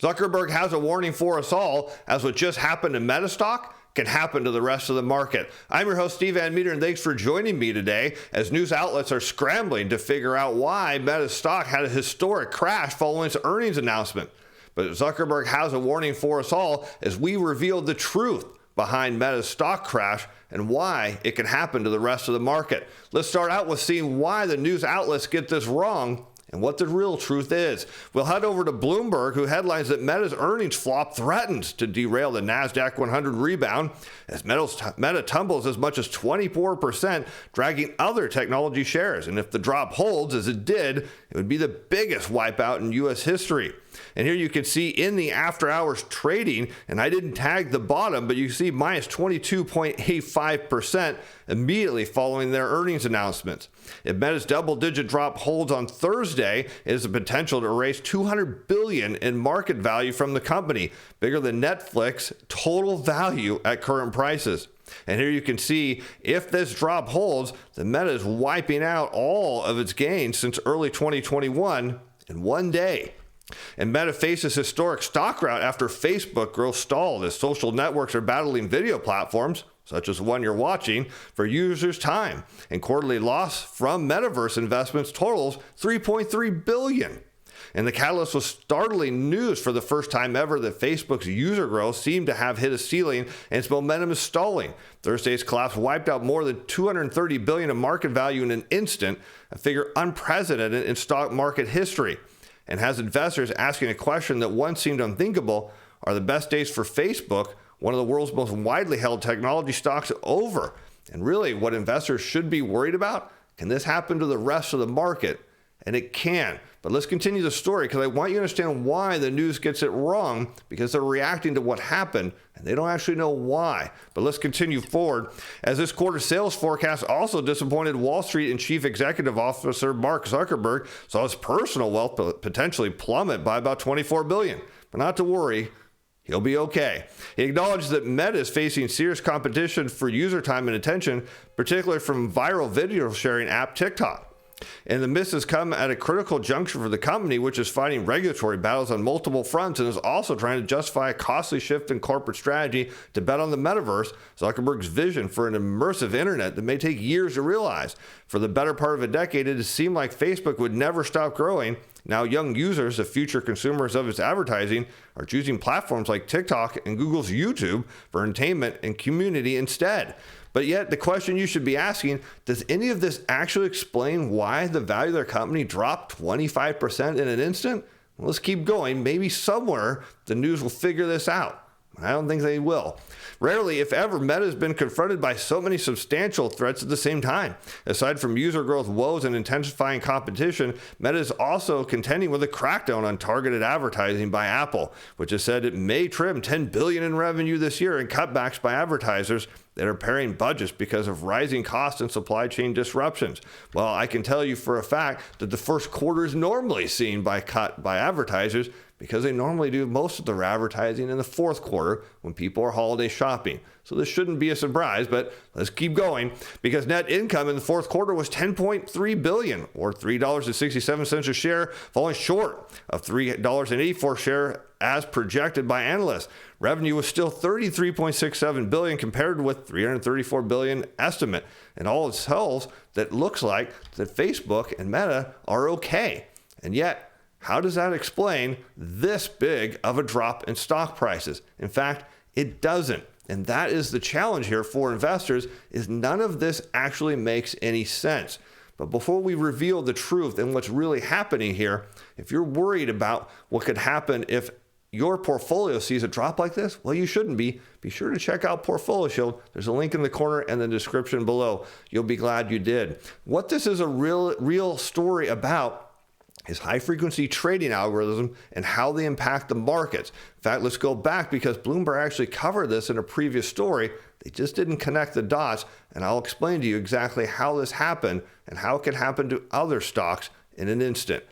Zuckerberg has a warning for us all, as what just happened to Meta stock can happen to the rest of the market. I'm your host, Steven Van Metre, and thanks for joining me today as news outlets are scrambling to figure out why Meta's stock had a historic crash following its earnings announcement. But Zuckerberg has a warning for us all as we reveal the truth behind Meta's stock crash and why it can happen to the rest of the market. Let's start out with seeing why the news outlets get this wrong and what the real truth is. We'll head over to Bloomberg, who headlines that Meta's earnings flop threatens to derail the NASDAQ 100 rebound as Meta tumbles as much as 24%, dragging other technology shares. And if the drop holds, as it did, it would be the biggest wipeout in U.S. history. And here you can see in the after hours trading, and I didn't tag the bottom, but you see minus 22.85% immediately following their earnings announcements. If Meta's double-digit drop holds on Thursday, it has the potential to erase $200 billion in market value from the company, bigger than Netflix total value at current prices. And here you can see if this drop holds, the Meta is wiping out all of its gains since early 2021 in one day. And Meta faces historic stock rout after Facebook growth stalled as social networks are battling video platforms, such as the one you're watching, for users' time. And quarterly loss from metaverse investments totals $3.3 billion. And the catalyst was startling news for the first time ever that Facebook's user growth seemed to have hit a ceiling and its momentum is stalling. Thursday's collapse wiped out more than $230 billion of market value in an instant, a figure unprecedented in stock market history, and has investors asking a question that once seemed unthinkable: are the best days for Facebook, one of the world's most widely held technology stocks, over? And really, what investors should be worried about: can this happen to the rest of the market? And it can. But let's continue the story, because I want you to understand why the news gets it wrong, because they're reacting to what happened and they don't actually know why. But let's continue forward, as this quarter's sales forecast also disappointed Wall Street, and Chief Executive Officer Mark Zuckerberg saw his personal wealth potentially plummet by about $24 billion. But not to worry, he'll be okay. He acknowledged that Meta is facing serious competition for user time and attention, particularly from viral video sharing app TikTok. And the miss has come at a critical juncture for the company, which is fighting regulatory battles on multiple fronts and is also trying to justify a costly shift in corporate strategy to bet on the metaverse, Zuckerberg's vision for an immersive internet that may take years to realize. For the better part of a decade, it has seemed like Facebook would never stop growing. Now young users, the future consumers of its advertising, are choosing platforms like TikTok and Google's YouTube for entertainment and community instead. But yet, the question you should be asking: does any of this actually explain why the value of their company dropped 25% in an instant? Well, let's keep going. Maybe somewhere the news will figure this out. I don't think they will. Rarely, if ever, Meta has been confronted by so many substantial threats at the same time. Aside from user growth woes and intensifying competition, Meta is also contending with a crackdown on targeted advertising by Apple, which has said it may trim $10 billion in revenue this year in cutbacks by advertisers that are paring budgets because of rising costs and supply chain disruptions. Well, I can tell you for a fact that the first quarter is normally seen by cut by advertisers, because they normally do most of their advertising in the fourth quarter when people are holiday shopping. So this shouldn't be a surprise, but let's keep going, because net income in the fourth quarter was $10.3 billion, or $3.67 a share, falling short of $3.84 a share as projected by analysts. Revenue was still $33.67 billion compared with $334 billion estimate. And all it tells that looks like that Facebook and Meta are okay. And yet, how does that explain this big of a drop in stock prices? In fact, it doesn't. And that is the challenge here for investors, is none of this actually makes any sense. But before we reveal the truth and what's really happening here, if you're worried about what could happen if your portfolio sees a drop like this, well, you shouldn't be. Be sure to check out Portfolio Shield. There's a link in the corner and the description below. You'll be glad you did. What this is a real story about is high-frequency trading algorithm and how they impact the markets. In fact, let's go back, because Bloomberg actually covered this in a previous story. They just didn't connect the dots, and I'll explain to you exactly how this happened and how it can happen to other stocks in an instant.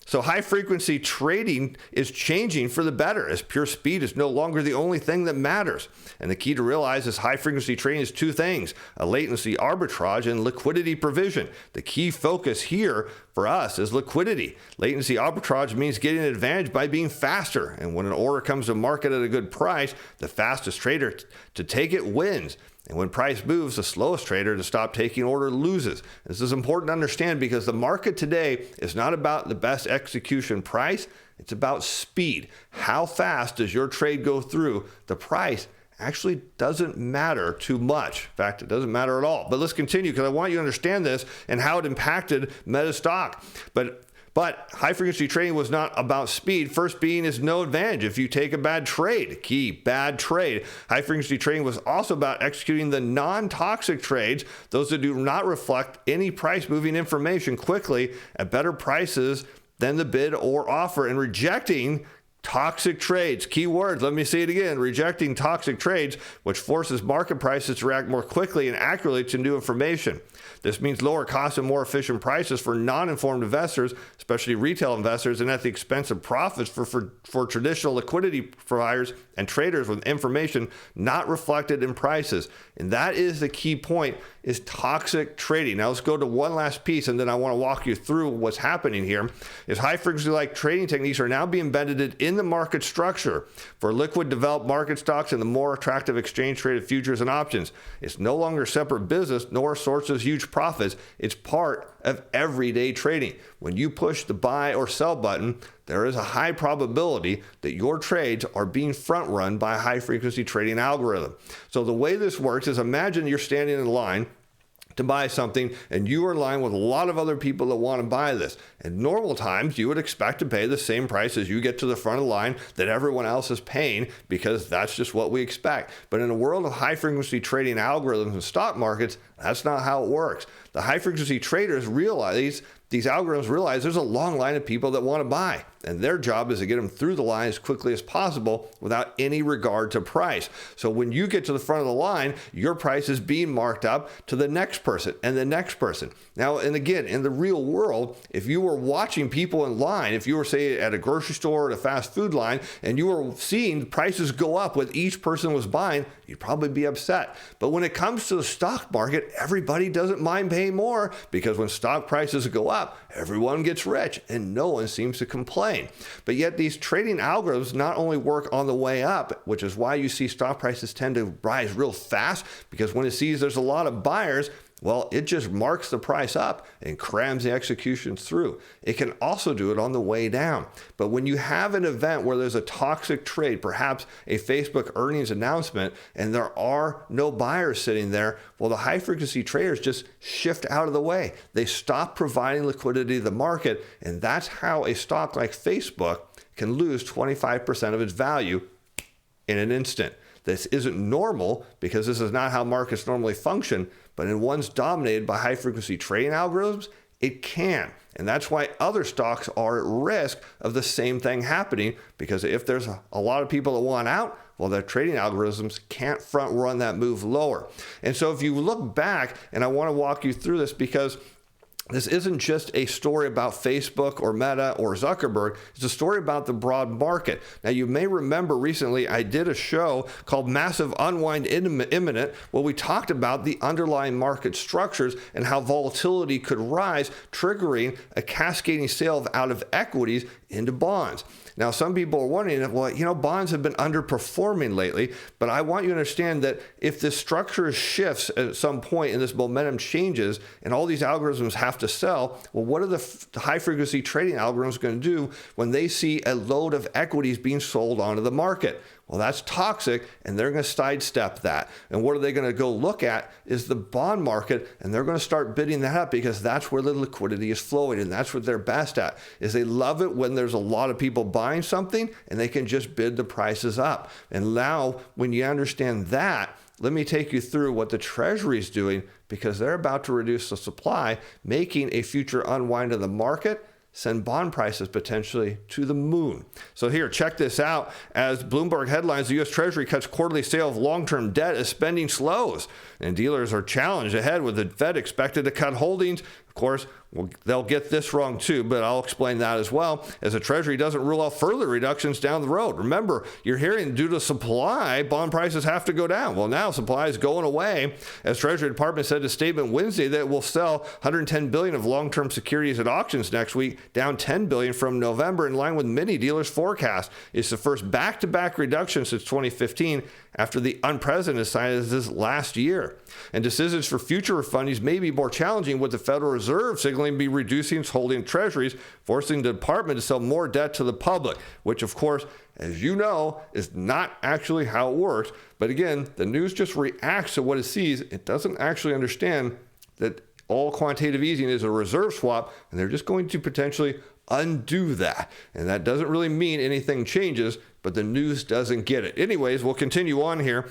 So high-frequency trading is changing for the better, as pure speed is no longer the only thing that matters. And the key to realize is high-frequency trading is two things: a latency arbitrage and liquidity provision. The key focus here for us is liquidity. Latency arbitrage means getting an advantage by being faster. And when an order comes to market at a good price, the fastest trader to take it wins. And when price moves, the slowest trader to stop taking order loses. This is important to understand because the market today is not about the best execution price. It's about speed. How fast does your trade go through? The price actually doesn't matter too much. In fact, it doesn't matter at all. But let's continue because I want you to understand this and how it impacted Meta stock. But high-frequency trading was not about speed. First being is no advantage if you take a bad trade. Key, bad trade. High-frequency trading was also about executing the non-toxic trades, those that do not reflect any price-moving information quickly at better prices than the bid or offer, and rejecting toxic trades. Key words, let me say it again, rejecting toxic trades, which forces market prices to react more quickly and accurately to new information. This means lower costs and more efficient prices for non-informed investors, especially retail investors, and at the expense of profits for traditional liquidity providers and traders with information not reflected in prices. And that is the key point, is toxic trading. Now let's go to one last piece, and then I want to walk you through what's happening here. Is high-frequency-like trading techniques are now being embedded in the market structure for liquid developed market stocks and the more attractive exchange-traded futures and options. It's no longer a separate business nor sources huge profits. It's part of everyday trading. When you push the buy or sell button, there is a high probability that your trades are being front run by a high frequency trading algorithm. So the way this works is, imagine you're standing in line to buy something and you are in line with a lot of other people that want to buy this. In normal times, you would expect to pay the same price as you get to the front of the line that everyone else is paying, because that's just what we expect. But in a world of high frequency trading algorithms and stock markets, that's not how it works. The high frequency traders realize, these algorithms realize there's a long line of people that want to buy, and their job is to get them through the line as quickly as possible without any regard to price. So when you get to the front of the line, your price is being marked up to the next person and the next person. Now, and again, in the real world, if you were watching people in line, if you were, say, at a grocery store or at a fast food line, and you were seeing prices go up with each person was buying, you'd probably be upset. But when it comes to the stock market, everybody doesn't mind paying more, because when stock prices go up, everyone gets rich and no one seems to complain. But yet these trading algorithms not only work on the way up, which is why you see stock prices tend to rise real fast, because when it sees there's a lot of buyers, well, it just marks the price up and crams the executions through. It can also do it on the way down. But when you have an event where there's a toxic trade, perhaps a Facebook earnings announcement, and there are no buyers sitting there, well, the high frequency traders just shift out of the way. They stop providing liquidity to the market, and that's how a stock like Facebook can lose 25% of its value in an instant. This isn't normal, because this is not how markets normally function, but in ones dominated by high frequency trading algorithms, it can. And that's why other stocks are at risk of the same thing happening, because if there's a lot of people that want out, well, their trading algorithms can't front run that move lower. And so if you look back, and I want to walk you through this, because this isn't just a story about Facebook or Meta or Zuckerberg. It's a story about the broad market. Now, you may remember recently I did a show called Massive Unwind Imminent, where we talked about the underlying market structures and how volatility could rise, triggering a cascading sale out of equities into bonds. Now, some people are wondering, well, bonds have been underperforming lately, but I want you to understand that if this structure shifts at some point and this momentum changes and all these algorithms have to sell, well, what are the high frequency trading algorithms going to do when they see a load of equities being sold onto the market? Well, that's toxic, and they're going to sidestep that. And what are they going to go look at is the bond market, and they're going to start bidding that up, because that's where the liquidity is flowing, and that's what they're best at, is they love it when there's a lot of people buying something and they can just bid the prices up. And now, when you understand that, let me take you through what the Treasury is doing, because they're about to reduce the supply, making a future unwind of the market send bond prices potentially to the moon. So here, check this out. As Bloomberg headlines, the U.S. Treasury cuts quarterly sale of long-term debt as spending slows. And dealers are challenged ahead, with the Fed expected to cut holdings. Of course, they'll get this wrong too, but I'll explain that as well, as the Treasury doesn't rule out further reductions down the road. Remember, you're hearing due to supply, bond prices have to go down. Well, now supply is going away, as Treasury Department said in a statement Wednesday that it will sell $110 billion of long-term securities at auctions next week, down $10 billion from November, in line with many dealers' forecasts. It's the first back-to-back reduction since 2015, after the unprecedented sizes last year. And decisions for future refundings may be more challenging, with the Federal Reserve signaling be reducing its holding treasuries, forcing the department to sell more debt to the public, which of course, as you know, is not actually how it works. But again, the news just reacts to what it sees. It doesn't actually understand that all quantitative easing is a reserve swap, and they're just going to potentially undo that. And that doesn't really mean anything changes, but the news doesn't get it. Anyways, we'll continue on here.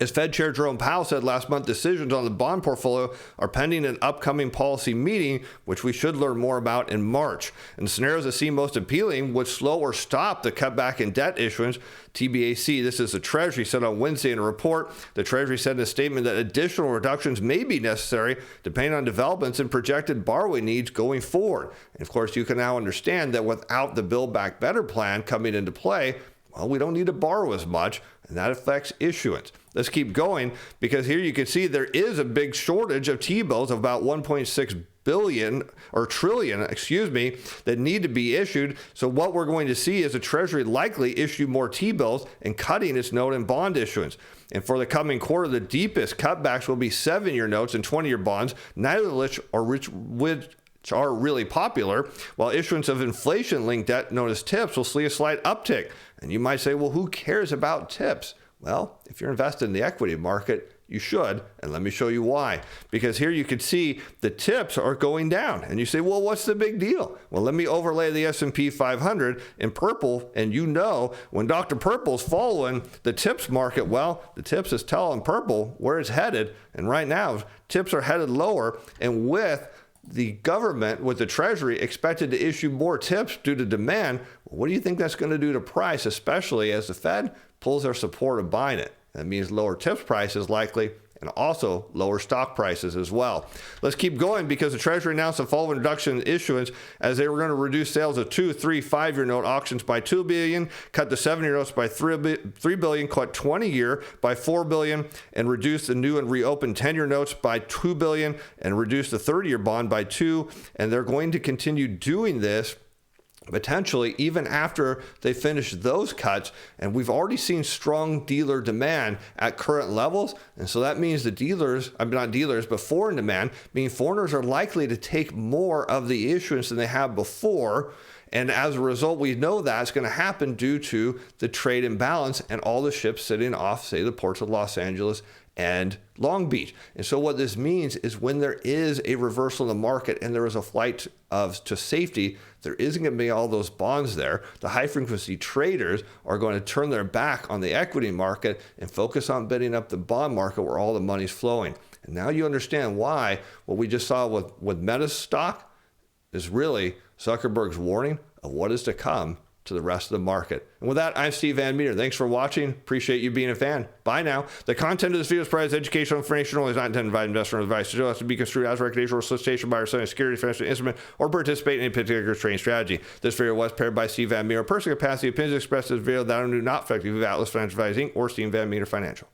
As Fed Chair Jerome Powell said last month, decisions on the bond portfolio are pending an upcoming policy meeting, which we should learn more about in March. And the scenarios that seem most appealing would slow or stop the cutback in debt issuance. TBAC, this is the Treasury, said on Wednesday in a report. The Treasury said in a statement that additional reductions may be necessary depending on developments and projected borrowing needs going forward. And of course, you can now understand that without the Build Back Better plan coming into play, well, we don't need to borrow as much, and that affects issuance. Let's keep going, because here you can see there is a big shortage of T-bills of about 1.6 billion or trillion, that need to be issued. So what we're going to see is the Treasury likely issue more T-bills and cutting its note and bond issuance. And for the coming quarter, the deepest cutbacks will be 7-year notes and 20-year bonds, neither of which are really popular, while issuance of inflation-linked debt known as TIPS will see a slight uptick. And you might say, well, who cares about TIPS? Well, if you're invested in the equity market, you should, and let me show you why. Because here you can see the TIPS are going down, and you say, well, what's the big deal? Well, let me overlay the S&P 500 in purple, and you know when Dr. Purple's following the TIPS market, well, the TIPS is telling purple where it's headed, and right now, TIPS are headed lower, and with the government, with the Treasury expected to issue more TIPS due to demand, what do you think that's going to do to price, especially as the Fed pulls their support of buying it? That means lower TIPS prices likely, and also lower stock prices as well. Let's keep going, because the Treasury announced the following reduction in issuance, as they were going to reduce sales of 2, 3, 5-year note auctions by $2 billion, cut the 7-year notes by $3 billion, cut 20-year by $4 billion, and reduce the new and reopened 10-year notes by $2 billion, and reduce the 30-year bond by $2 billion. And they're going to continue doing this potentially even after they finish those cuts. And we've already seen strong dealer demand at current levels. And so that means the dealers, not dealers, but foreign demand, meaning foreigners are likely to take more of the issuance than they have before. And as a result, we know that's going to happen due to the trade imbalance and all the ships sitting off, say, the ports of Los Angeles and Long Beach. And so what this means is when there is a reversal in the market and there is a flight to safety, there isn't going to be all those bonds there. The high frequency traders are going to turn their back on the equity market and focus on bidding up the bond market where all the money's flowing. And now you understand why what we just saw with Meta's stock is really Zuckerberg's warning of what is to come to the rest of the market. And with that, I'm Steve Van Metre. Thanks for watching. Appreciate you being a fan. Bye now. The content of this video is provided as educational information only, is not intended to provide investment advice. It has to be construed as recreational solicitation by or selling a security, financial instrument, or participate in any particular trading strategy. This video was prepared by Steve Van Metre. Personal capacity opinions expressed in this video that do not affect the Atlas Financial Advising or Steven Van Metre Financial.